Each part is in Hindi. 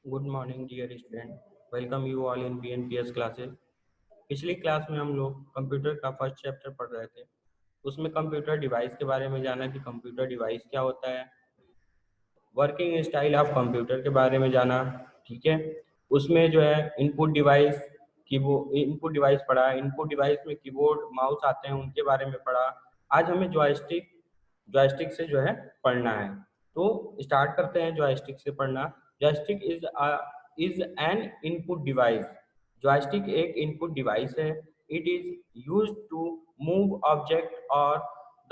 Good morning dear student. Welcome you all in BNPS classes. पिछली क्लास में हम लोग कंप्यूटर का फर्स्ट चैप्टर पढ़ रहे थे। उसमें कंप्यूटर डिवाइस के बारे में जाना कि कंप्यूटर डिवाइस क्या होता है, वर्किंग स्टाइल ऑफ कंप्यूटर के बारे में जाना। ठीक है, उसमें जो है input device, keyboard input device पढ़ा। इनपुट डिवाइस में कीबोर्ड माउस आते हैं, उनके बारे में पढ़ा। आज हमें जॉयस्टिक जॉयस्टिक से जो है पढ़ना है। तो स्टार्ट करते हैं जॉयस्टिक से पढ़ना। Joystick is an input device. Joystick एक इनपुट डिवाइस है। It is use to move object और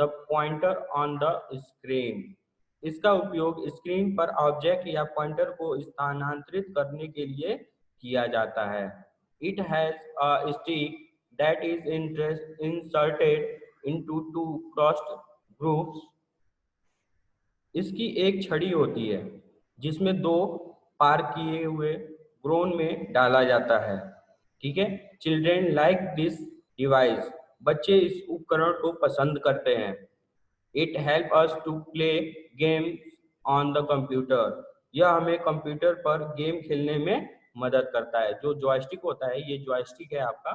the pointer on the screen. इसका उपयोग स्क्रीन पर ऑब्जेक्ट या पॉइंटर को स्थानांतरित करने के लिए किया जाता है। It has a stick that is inserted into two crossed groups. इसकी एक छड़ी होती है जिसमें दो पार किए हुए ग्रोन में डाला जाता है। ठीक है, चिल्ड्रेन लाइक दिस डिवाइस। बच्चे इस उपकरण को पसंद करते हैं। It help us to play games on the computer. यह हमें कंप्यूटर पर गेम खेलने में मदद करता है। जो जॉयस्टिक होता है, ये जॉयस्टिक है आपका।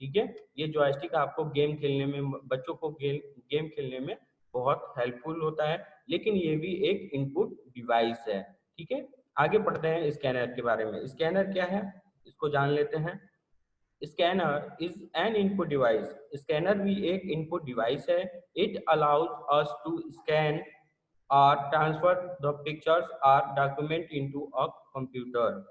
ठीक है, ये जॉयस्टिक आपको गेम खेलने में, बच्चों को गेम खेलने में बहुत हेल्पफुल होता है। लेकिन ये भी एक इनपुट डिवाइस है। ठीक है, आगे पढ़ते हैं स्कैनर के बारे में। स्कैनर क्या है, इसको जान लेते हैं। Scanner is an input device. Scanner भी एक इनपुट डिवाइस है। It allows us to scan और ट्रांसफर द पिक्चर्स और डॉक्यूमेंट इनटू अ कंप्यूटर।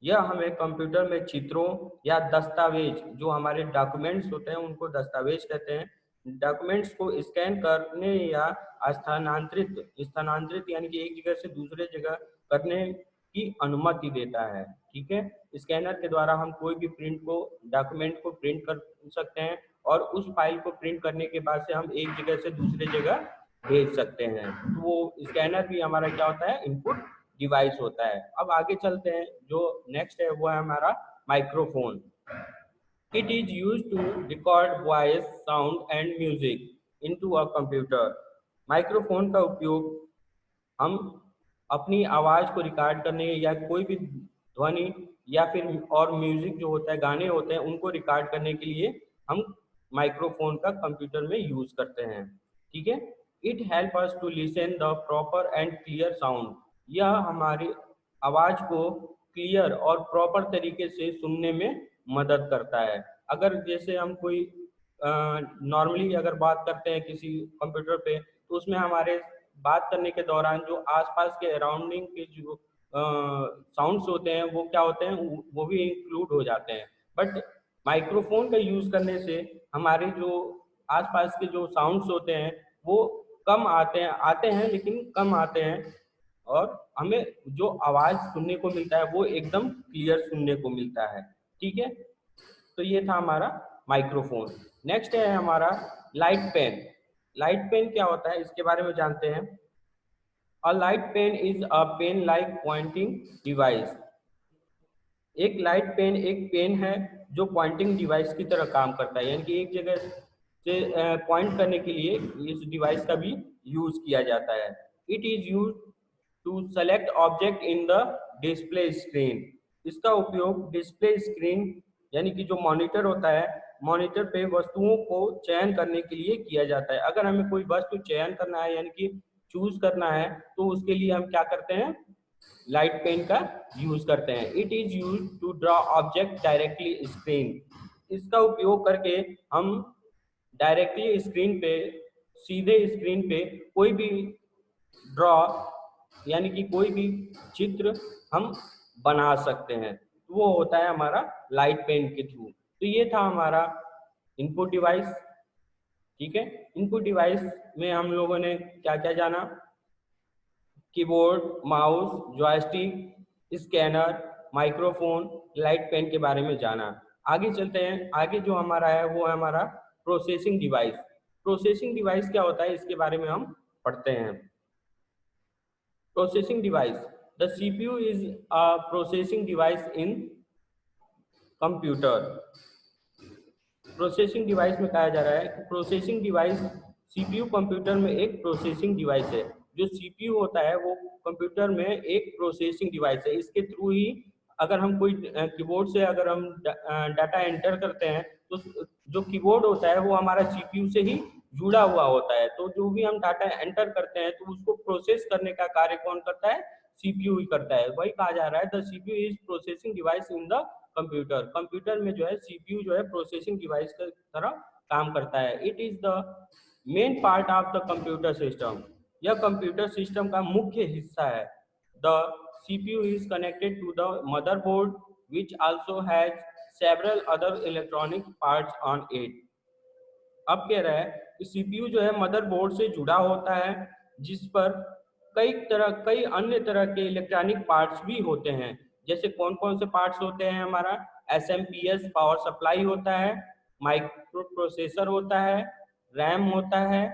यह हमें कंप्यूटर में चित्रों या दस्तावेज, जो हमारे डॉक्यूमेंट्स होते हैं उनको दस्तावेज कहते हैं, डॉक्यूमेंट्स को स्कैन करने या स्थानांतरित स्थानांतरित यानी कि एक जगह से दूसरे जगह करने की अनुमति देता है। ठीक है, स्कैनर के द्वारा हम कोई भी डॉक्यूमेंट को प्रिंट कर सकते हैं और उस फाइल को प्रिंट करने के बाद से हम एक जगह से दूसरे जगह भेज सकते हैं। तो वो स्कैनर भी हमारा क्या होता है, इनपुट डिवाइस होता है। अब आगे चलते हैं, जो नेक्स्ट है वो है हमारा microphone. It is use to record voice, sound and music into a computer. Microphone का उपयोग हम अपनी आवाज़ को रिकॉर्ड करने या कोई भी ध्वनि या फिर और म्यूजिक जो होता है, गाने होते हैं, उनको रिकॉर्ड करने के लिए हम माइक्रोफोन का कंप्यूटर में यूज करते हैं। ठीक है, it help us to listen the proper and clear sound. यह हमारी आवाज़ को क्लियर और प्रॉपर तरीके से सुनने में मदद करता है। अगर जैसे हम कोई नॉर्मली अगर बात करते हैं किसी कंप्यूटर पे, तो उसमें हमारे बात करने के दौरान जो आसपास के अराउंडिंग के जो साउंड्स होते हैं वो क्या होते हैं, वो भी इंक्लूड हो जाते हैं। बट माइक्रोफोन का यूज करने से हमारे जो आसपास के जो साउंड्स होते हैं वो कम आते हैं लेकिन कम आते हैं, और हमें जो आवाज सुनने को मिलता है वो एकदम क्लियर सुनने को मिलता है। ठीक है, तो ये था हमारा माइक्रोफोन। नेक्स्ट है हमारा लाइट पेन। लाइट पेन क्या होता है, इसके बारे में जानते हैं। A light pen is a pen like pointing device. एक लाइट पेन एक पेन है जो पॉइंटिंग डिवाइस की तरह काम करता है, यानी कि एक जगह से पॉइंट करने के लिए इस डिवाइस का भी यूज किया जाता है। It is use to select object in the display screen. इसका उपयोग डिस्प्ले स्क्रीन यानी कि जो मॉनिटर होता है, मॉनिटर पे वस्तुओं को चयन करने के लिए किया जाता है। अगर हमें कोई वस्तु चयन करना है यानी कि चूज करना है, तो उसके लिए हम क्या करते हैं, लाइट पेन का यूज करते हैं। It is use to draw object directly screen. इसका उपयोग करके हम डायरेक्टली स्क्रीन पे, सीधे स्क्रीन पे कोई भी ड्रॉ यानी कि कोई भी चित्र हम बना सकते हैं। तो वो होता है हमारा लाइट पेन के थ्रू। तो ये था हमारा इनपुट डिवाइस। ठीक है, इनपुट डिवाइस में हम लोगों ने क्या क्या जाना, keyboard, mouse, joystick, scanner, microphone, light pen के बारे में जाना। आगे चलते हैं, आगे जो हमारा है वो है हमारा प्रोसेसिंग डिवाइस। प्रोसेसिंग डिवाइस क्या होता है, इसके बारे में हम पढ़ते हैं। Processing device, the CPU is a processing device in computer. Processing device में कहा जा रहा है कि प्रोसेसिंग डिवाइस, CPU कंप्यूटर में एक प्रोसेसिंग डिवाइस है जो सीपीयू होता है वो कंप्यूटर में एक प्रोसेसिंग डिवाइस है। इसके थ्रू ही अगर हम कोई कीबोर्ड से अगर हम डाटा एंटर करते हैं तो जो कीबोर्ड होता है वो हमारा सीपीयू से ही जुड़ा हुआ होता है। तो जो भी हम डाटा एंटर करते हैं तो उसको प्रोसेस करने का कार्य कौन करता है? सीपीयू ही करता है। वही कहा जा रहा है the CPU is processing device in the computer. Computer में जो है सीपीयू जो है प्रोसेसिंग डिवाइस की तरह काम करता है। It is the main part of the computer system. यह कंप्यूटर सिस्टम का मुख्य हिस्सा है। The CPU is connected to the motherboard which also has several other electronic parts on it। अब कह रहा है कि सीपीयू जो है मदरबोर्ड से जुड़ा होता है जिस पर कई अन्य तरह के इलेक्ट्रॉनिक पार्ट्स भी होते हैं। जैसे कौन कौन से पार्ट्स होते हैं? हमारा एसएमपीएस पावर सप्लाई होता है, माइक्रो प्रोसेसर होता है, रैम होता है,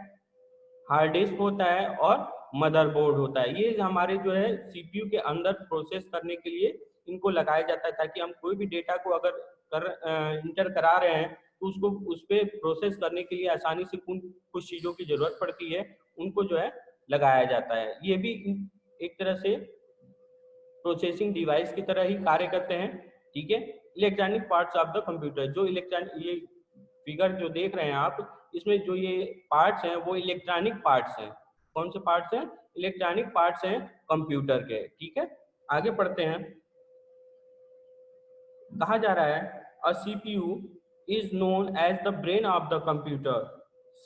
हार्ड डिस्क होता है और मदरबोर्ड होता है। ये हमारे जो है सीपीयू के अंदर प्रोसेस करने के लिए इनको लगाया जाता है ताकि हम कोई भी डेटा को अगर इंटर करा रहे हैं तो उसको उस पर प्रोसेस करने के लिए आसानी से कुछ चीज़ों की ज़रूरत पड़ती है, उनको जो है लगाया जाता है। ये भी एक तरह से प्रोसेसिंग डिवाइस की तरह ही कार्य करते हैं। ठीक है। Electronic parts of the computer, जो इलेक्ट्रॉनिक ये फिगर जो देख रहे हैं आप, इसमें जो ये पार्ट्स हैं वो इलेक्ट्रॉनिक पार्ट्स हैं। कौन से पार्ट्स हैं? इलेक्ट्रॉनिक पार्ट्स हैं कंप्यूटर के। ठीक है, आगे पढ़ते हैं। कहा जा रहा है a CPU is known as the brain of the computer.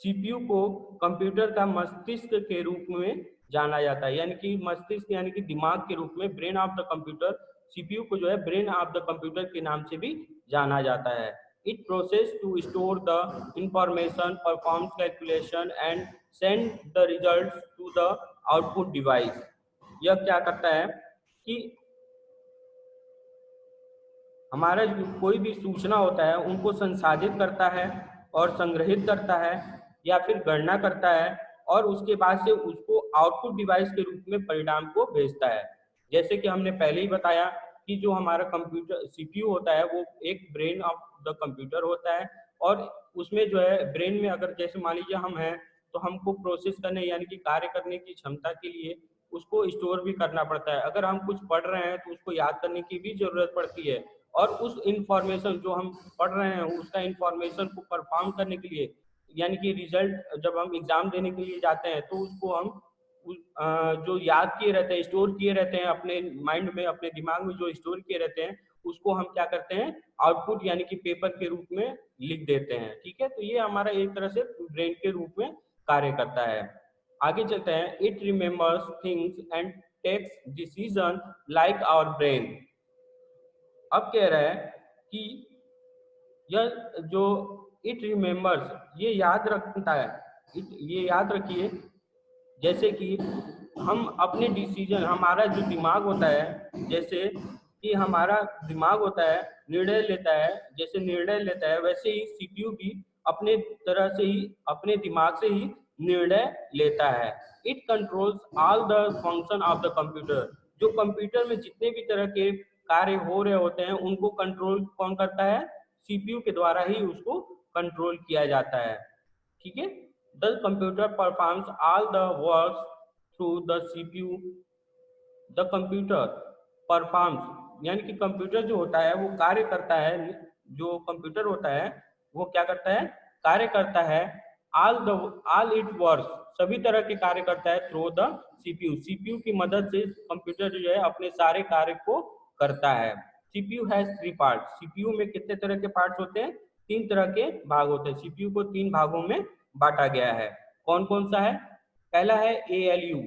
CPU को कंप्यूटर का मस्तिष्क के रूप में जाना जाता है, यानी कि मस्तिष्क यानी कि दिमाग के रूप में brain of the computer. CPU को जो है ब्रेन ऑफ द कंप्यूटर के नाम से भी जाना जाता है। It process to store the information, performs calculation and send the results to the output device. यह क्या करता है कि हमारा जो कोई भी सूचना होता है उनको संसाधित करता है और संग्रहित करता है या फिर गणना करता है और उसके बाद से उसको आउटपुट डिवाइस के रूप में परिणाम को भेजता है। जैसे कि हमने पहले ही बताया कि जो हमारा कंप्यूटर सीपीयू होता है वो एक ब्रेन ऑफ द कंप्यूटर होता है और उसमें जो है ब्रेन में अगर जैसे मान लीजिए हम हैं तो हमको प्रोसेस करने यानी कि कार्य करने की क्षमता के लिए उसको स्टोर भी करना पड़ता है। अगर हम कुछ पढ़ रहे हैं तो उसको याद करने की भी जरूरत पड़ती है और उस इंफॉर्मेशन जो हम पढ़ रहे हैं उसका इंफॉर्मेशन को परफॉर्म करने के लिए यानी कि रिजल्ट जब हम एग्जाम देने के लिए जाते हैं तो उसको हम जो याद किए रहते हैं, स्टोर किए रहते हैं अपने माइंड में, अपने दिमाग में जो स्टोर किए रहते हैं उसको हम क्या करते हैं? आउटपुट यानी कि पेपर के रूप में लिख देते हैं। ठीक है, तो ये हमारा एक तरह से ब्रेन के रूप में कार्य करता है। आगे चलते हैं। It remembers things and takes decision like our brain. अब कह रहा है कि यह जो इट रिमेम्बर्स ये याद रखता है। ये याद रखिए जैसे कि हम अपने डिसीजन, हमारा जो दिमाग होता है जैसे कि हमारा दिमाग होता है निर्णय लेता है, जैसे निर्णय लेता है वैसे ही सीपीयू भी अपने तरह से ही अपने दिमाग से ही निर्णय लेता है। It controls all the function of the computer. जो कंप्यूटर में जितने भी तरह के कार्य हो रहे होते हैं उनको कंट्रोल कौन करता है? सीपीयू के द्वारा ही उसको कंट्रोल किया जाता है। ठीक है, the computer performs all the work through the CPU. The computer performs यानी कि कंप्यूटर जो होता है वो कार्य करता है, जो कंप्यूटर होता है वो क्या करता है? कार्य करता है। ऑल इट वर्क सभी तरह के कार्य करता है थ्रू द सीपीयू। सीपीयू की मदद से कंप्यूटर जो है अपने सारे कार्य को करता है। CPU has 3 part. सीपीयू में कितने तरह के पार्ट्स होते हैं? 3 तरह के भाग होते हैं। सीपीयू को 3 भागों में बांटा गया है। कौन कौन सा है? पहला है एएलयू।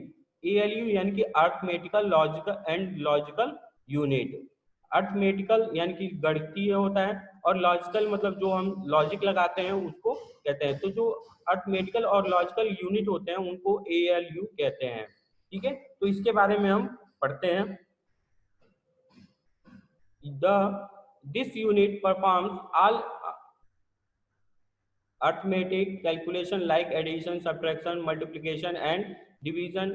एएलयू यानी कि arithmetical logical and logical unit. Arithmetical यानी कि गणितीय होता है और लॉजिकल मतलब जो हम लॉजिक लगाते हैं उसको कहते हैं। तो जो अर्थमेटिकल और लॉजिकल यूनिट होते हैं उनको एएलयू कहते हैं। ठीक है, तो इसके बारे में हम पढ़ते हैं। This unit performs all arithmetic calculation like addition, subtraction, multiplication and division.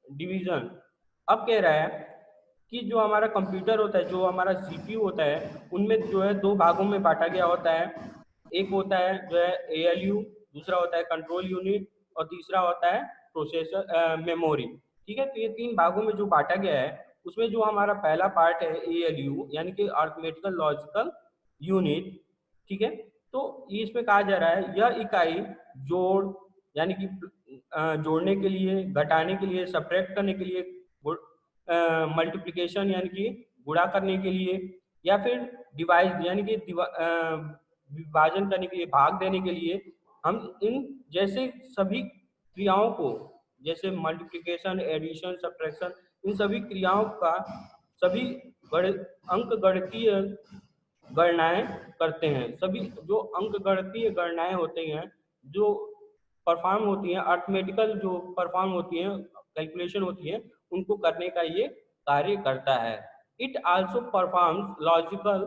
Division। अब कह रहा है कि जो हमारा कंप्यूटर होता है, जो हमारा सीपीयू होता है, उनमें जो है 2 भागों में बांटा गया होता है। एक होता है जो है एएलयू, दूसरा होता है कंट्रोल यूनिट और तीसरा होता है प्रोसेसर, मेमोरी। ठीक है, तो ये 3 भागों में जो बांटा गया है, उसमें जो हमारा पहला पार्ट है एएलयू यानी कि अरिथमेटिकल लॉजिकल यूनिट। ठीक है, तो इसमें कहा जा रहा है यह इकाई जोड़ यानी कि जोड़ने के लिए, घटाने के लिए, सब्ट्रैक्ट करने के लिए, मल्टीप्लिकेशन यानी कि गुणा करने के लिए, या फिर डिवाइड यानी कि विभाजन करने के लिए, भाग देने के लिए, हम इन जैसे सभी क्रियाओं को, जैसे मल्टीप्लिकेशन, एडिशन, सब्ट्रैक्शन, इन सभी क्रियाओं का सभी अंक गणितीय गणनाएं करते हैं। सभी जो अंक गणितीय गणनाएं होती हैं, जो परफॉर्म होती हैं, अर्थमेटिकल जो परफॉर्म होती हैं, कैलकुलेशन होती है, उनको करने का ये कार्य करता है। It also performs logical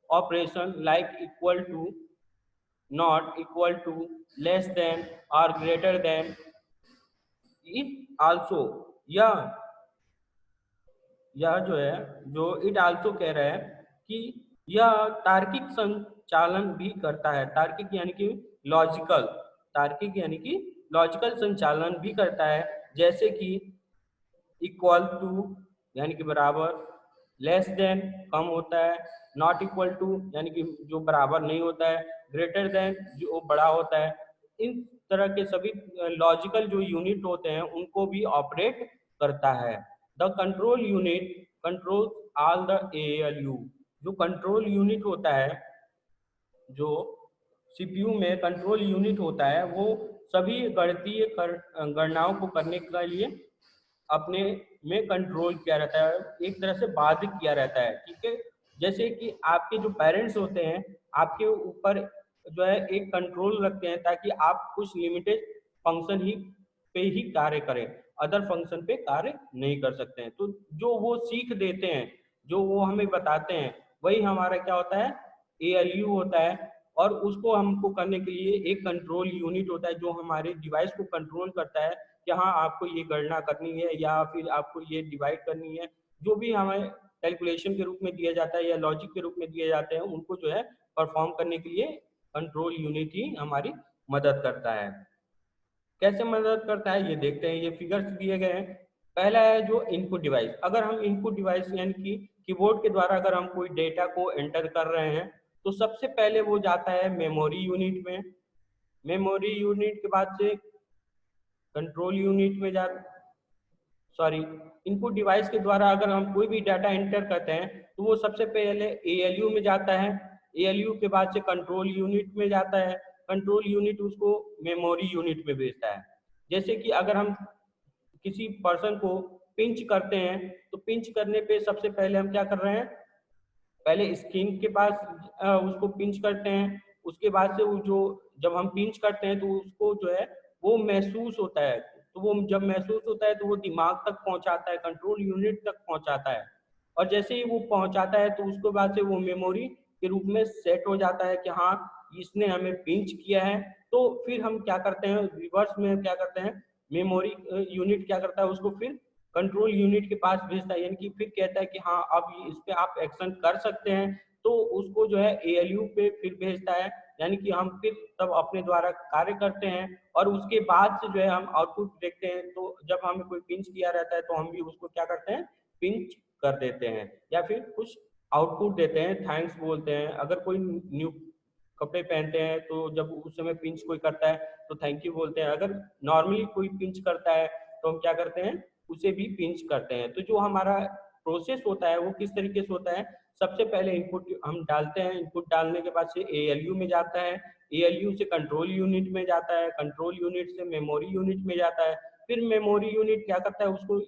operation like equal to, not equal to, less than और ग्रेटर देन। इट आल्सो, यह जो है, जो इट आल्सो कह रहा है कि यह तार्किक संचालन भी करता है। तार्किक यानी कि लॉजिकल, तार्किक यानी कि लॉजिकल संचालन भी करता है, जैसे कि इक्वल टू यानी कि बराबर, लेस देन कम होता है, नॉट इक्वल टू यानी कि जो बराबर नहीं होता है, ग्रेटर देन जो बड़ा होता है। इन तरह के सभी लॉजिकल जो यूनिट होते हैं उनको भी ऑपरेट करता है। The control unit control all the ALU. जो कंट्रोल यूनिट होता है, जो सीपीयू में कंट्रोल यूनिट होता है, वो सभी गणितीय गणनाओं को करने के लिए अपने में कंट्रोल किया रहता है, एक तरह से बाधित किया रहता है। ठीक है, जैसे कि आपके जो पेरेंट्स होते हैं, आपके ऊपर जो है एक कंट्रोल रखते हैं, ताकि आप कुछ लिमिटेड फंक्शन ही पे ही कार्य करें, अदर फंक्शन पे कार्य नहीं कर सकते हैं। तो जो वो सीख देते हैं, जो वो हमें बताते हैं, वही हमारा क्या होता है, एएलयू होता है। और उसको हमको करने के लिए एक कंट्रोल यूनिट होता है, जो हमारे डिवाइस को कंट्रोल करता है कि हाँ आपको ये गणना करनी है या फिर आपको ये डिवाइड करनी है। जो भी हमें कैलकुलेशन के रूप में दिया जाता है या लॉजिक के रूप में दिए जाते हैं, उनको जो है परफॉर्म करने के लिए कंट्रोल यूनिट ही हमारी मदद करता है। कैसे मदद करता है ये देखते हैं, ये फिगर्स दिए गए हैं। पहला है जो इनपुट डिवाइस। अगर हम इनपुट डिवाइस यानी कि कीबोर्ड के द्वारा अगर हम कोई डेटा को एंटर कर रहे हैं, तो सबसे पहले वो जाता है मेमोरी यूनिट में। मेमोरी यूनिट के बाद से कंट्रोल यूनिट में जा सॉरी इनपुट डिवाइस के द्वारा अगर हम कोई भी डाटा एंटर करते हैं, तो वो सबसे पहले एएलयू में जाता है। एएलयू के बाद से कंट्रोल यूनिट में जाता है। कंट्रोल यूनिट उसको मेमोरी यूनिट में भेजता है। जैसे कि अगर हम किसी पर्सन को पिंच करते हैं, तो पिंच करने पे सबसे पहले हम क्या कर रहे हैं, पहले स्किन के पास उसको पिंच करते हैं। उसके बाद से वो जो जब हम पिंच करते हैं, तो उसको जो है वो महसूस होता है। तो वो जब महसूस होता है, तो वो दिमाग तक पहुंचाता है, कंट्रोल यूनिट तक पहुंचाता है। और जैसे ही वो पहुंचाता है, तो उसके बाद से वो मेमोरी के रूप में सेट हो जाता है कि हाँ इसने हमें पिंच किया है। तो फिर हम क्या करते हैं, रिवर्स में क्या करते हैं, मेमोरी यूनिट क्या करता है, उसको फिर कंट्रोल यूनिट के पास भेजता है, यानी कि फिर कहता है कि हाँ अब इस पे आप एक्शन कर सकते हैं। तो उसको जो है एएलयू पे फिर भेजता है, यानी कि हम फिर तब अपने द्वारा कार्य करते हैं। और उसके बाद से जो है हम आउटपुट देखते हैं। तो जब हमें कोई पिंच किया रहता है, तो हम भी उसको क्या करते हैं, पिंच कर देते हैं, या फिर कुछ आउटपुट देते हैं, थैंक्स बोलते हैं। अगर कोई न्यू कपड़े पहनते हैं, तो जब उस समय पिंच कोई करता है, तो थैंक यू बोलते हैं। अगर नॉर्मली कोई पिंच करता है, तो हम क्या करते हैं, उसे भी पिंच करते हैं। तो जो हमारा प्रोसेस होता है वो किस तरीके से होता है, सबसे पहले इनपुट हम डालते हैं। इनपुट डालने के बाद से एएलयू में जाता है। एएलयू से कंट्रोल यूनिट में जाता है। कंट्रोल यूनिट से मेमोरी यूनिट में जाता है। फिर मेमोरी यूनिट क्या करता है, उसको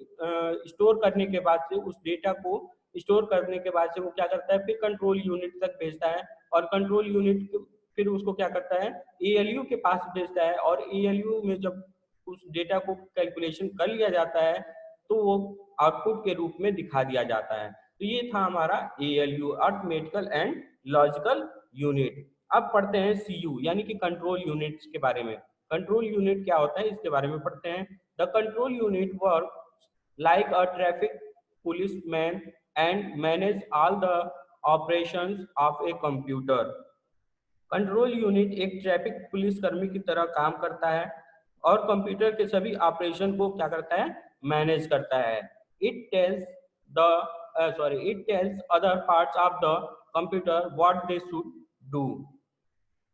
स्टोर करने के बाद से, उस डेटा को स्टोर करने के बाद से वो क्या करता है, फिर कंट्रोल यूनिट तक भेजता है। और कंट्रोल यूनिट फिर उसको क्या करता है, एएलयू के पास भेजता है। और एएलयू में जब उस डेटा को कैलकुलेशन कर लिया जाता है, तो वो आउटपुट के रूप में दिखा दिया जाता है। तो ये था हमारा ALU, arithmetical and logical unit. अब पढ़ते हैं सीयू यानी कि कंट्रोल यूनिट्स के बारे में। कंट्रोल यूनिट क्या होता है, इसके बारे में पढ़ते हैं। The control unit work like a traffic policeman and manage all the operations of a computer. Control unit एक ट्रैफिक पुलिस कर्मी की तरह काम करता है और कंप्यूटर के सभी ऑपरेशन को क्या करता है, मैनेज करता है। It tells it tells other parts of the computer what they should do.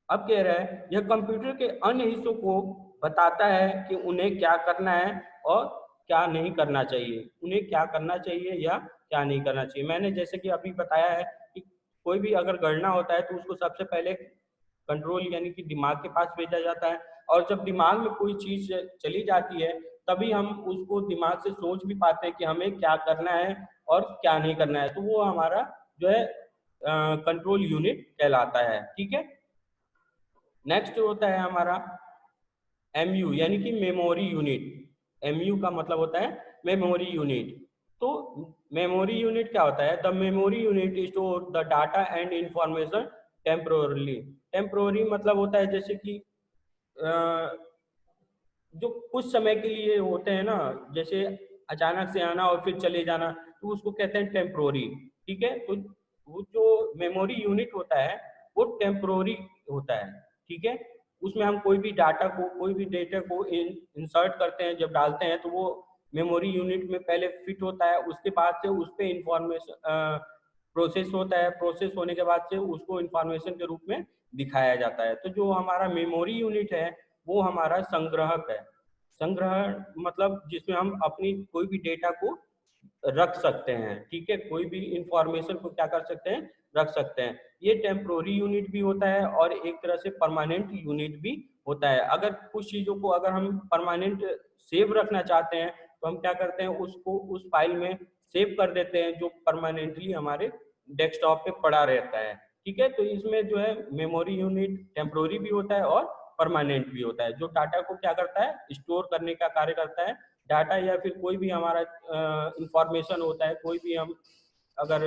अब कह रहा है यह कंप्यूटर के अन्य हिस्सों को बताता है कि उन्हें क्या करना है और क्या नहीं करना चाहिए, उन्हें क्या करना चाहिए या क्या नहीं करना चाहिए। मैंने जैसे कि अभी बताया है कि कोई भी अगर गणना होता है तो उसको सबसे पहले कंट्रोल यानी कि दिमाग के पास भेजा जाता है, और जब दिमाग में कोई चीज चली जाती है तभी हम उसको दिमाग से सोच भी पाते हैं कि हमें क्या करना है और क्या नहीं करना है। तो वो हमारा जो है कंट्रोल यूनिट कहलाता है। ठीक है, नेक्स्ट होता है हमारा एमयू यानी कि मेमोरी यूनिट। एमयू का मतलब होता है मेमोरी यूनिट। तो मेमोरी यूनिट क्या होता है, the memory unit store the data and information temporarily. Temporary मतलब होता है जैसे कि अ, जो कुछ समय के लिए होते हैं ना, जैसे अचानक से आना और फिर चले जाना, तो उसको कहते हैं टेम्पोररी। ठीक है, तो वो जो मेमोरी यूनिट होता है वो टेम्पोररी होता है। ठीक है, उसमें हम कोई भी डाटा को, कोई भी डेटा को इंसर्ट करते हैं, जब डालते हैं तो वो मेमोरी यूनिट में पहले फिट होता है, उसके बाद से उस पर इंफॉर्मेशन प्रोसेस होता है, प्रोसेस होने के बाद से उसको इंफॉर्मेशन के रूप में दिखाया जाता है। तो जो हमारा मेमोरी यूनिट है वो हमारा संग्राहक है। संग्रह मतलब जिसमें हम अपनी कोई भी डेटा को रख सकते हैं। ठीक है, कोई भी इंफॉर्मेशन को क्या कर सकते हैं, रख सकते हैं। ये टेम्पोररी यूनिट भी होता है और एक तरह से परमानेंट यूनिट भी होता है। अगर कुछ चीज़ों को अगर हम परमानेंट सेव रखना चाहते हैं तो हम क्या करते हैं, उसको उस फाइल में सेव कर देते हैं जो परमानेंटली हमारे डेस्कटॉप पे पड़ा रहता है। ठीक है, तो इसमें जो है मेमोरी यूनिट टेम्पोररी भी होता है और परमानेंट भी होता है, जो डाटा को क्या करता है, स्टोर करने का कार्य करता है। डाटा या फिर कोई भी हमारा इंफॉर्मेशन होता है, कोई भी हम अगर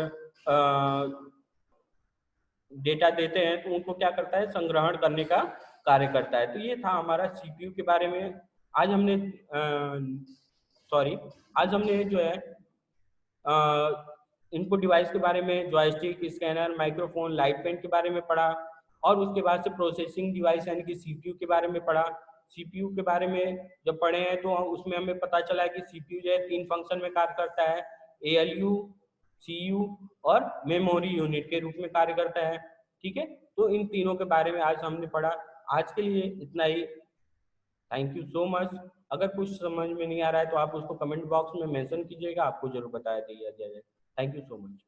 डेटा देते हैं तो उनको क्या करता है, संग्रहण करने का कार्य करता है। तो ये था हमारा सीपीयू के बारे में। आज हमने सॉरी आज हमने जो है इनपुट डिवाइस के बारे में, joystick, scanner, microphone, light pen के बारे में पढ़ा, और उसके बाद से प्रोसेसिंग डिवाइस यानी कि सीपीयू के बारे में पढ़ा। सीपीयू के बारे में जब पढ़े हैं तो उसमें हमें पता चला कि सीपीयू जो है 3 फंक्शन में कार्य करता है, एएलयू, सीयू और मेमोरी यूनिट के रूप में कार्य करता है। ठीक है, तो इन तीनों के बारे में आज हमने पढ़ा। आज के लिए इतना ही। Thank you so much. अगर कुछ समझ में नहीं आ रहा है तो आप उसको कमेंट बॉक्स में मेंशन कीजिएगा, आपको जरूर बताया दिया जाएगा। Thank you so much.